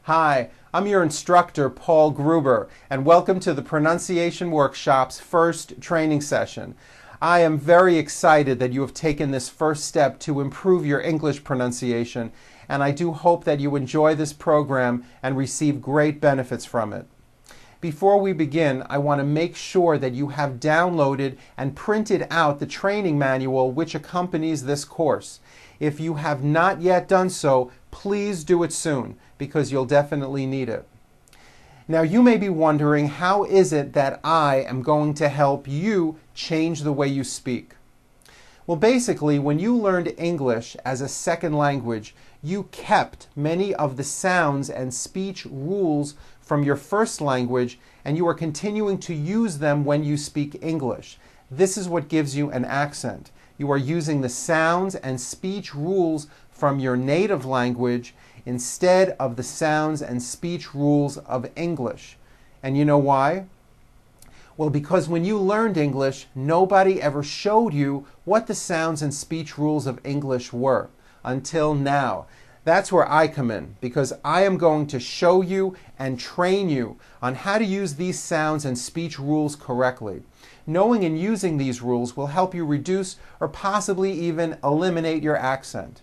Hi, I'm your instructor, Paul Gruber, and welcome to the Pronunciation Workshop's first training session. I am very excited that you have taken this first step to improve your English pronunciation, and I do hope that you enjoy this program and receive great benefits from it. Before we begin, I want to make sure that you have downloaded and printed out the training manual which accompanies this course. If you have not yet done so, please do it soon, because you'll definitely need it. Now, you may be wondering, how is it that I am going to help you change the way you speak? Well, basically, when you learned English as a second language, you kept many of the sounds and speech rules from your first language, and you are continuing to use them when you speak English. This is what gives you an accent. You are using the sounds and speech rules from your native language instead of the sounds and speech rules of English. And you know why? Well, because when you learned English, nobody ever showed you what the sounds and speech rules of English were until now. That's where I come in, because I am going to show you and train you on how to use these sounds and speech rules correctly. Knowing and using these rules will help you reduce or possibly even eliminate your accent.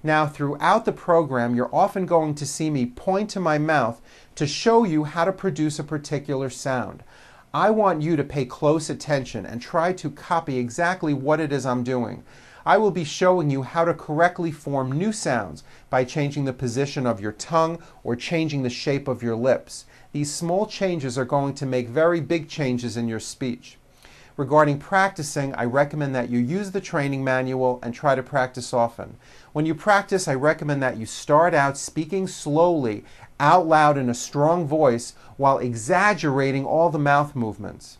Now, throughout the program, you're often going to see me point to my mouth to show you how to produce a particular sound. I want you to pay close attention and try to copy exactly what it is I'm doing. I will be showing you how to correctly form new sounds by changing the position of your tongue or changing the shape of your lips. These small changes are going to make very big changes in your speech. Regarding practicing, I recommend that you use the training manual and try to practice often. When you practice, I recommend that you start out speaking slowly, out loud in a strong voice, while exaggerating all the mouth movements.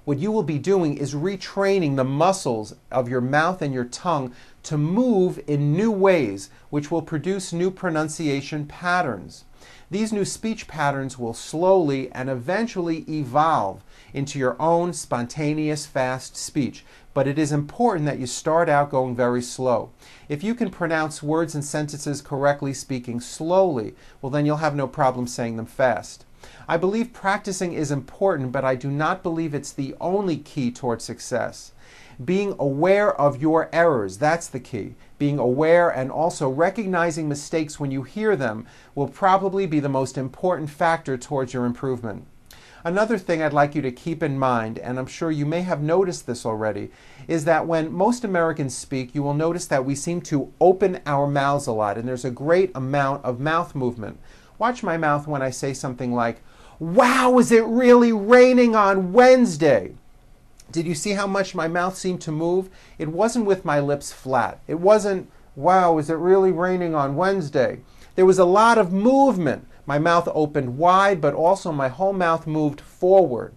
What you will be doing is retraining the muscles of your mouth and your tongue to move in new ways, which will produce new pronunciation patterns. These new speech patterns will slowly and eventually evolve into your own spontaneous, fast speech. But it is important that you start out going very slow. If you can pronounce words and sentences correctly speaking slowly, well, then you'll have no problem saying them fast. I believe practicing is important, but I do not believe it's the only key toward success. Being aware of your errors, that's the key. Being aware and also recognizing mistakes when you hear them will probably be the most important factor towards your improvement. Another thing I'd like you to keep in mind, and I'm sure you may have noticed this already, is that when most Americans speak, you will notice that we seem to open our mouths a lot, and there's a great amount of mouth movement. Watch my mouth when I say something like, "Wow, is it really raining on Wednesday?" Did you see how much my mouth seemed to move? It wasn't with my lips flat. It wasn't, "Wow, is it really raining on Wednesday?" There was a lot of movement. My mouth opened wide, but also my whole mouth moved forward.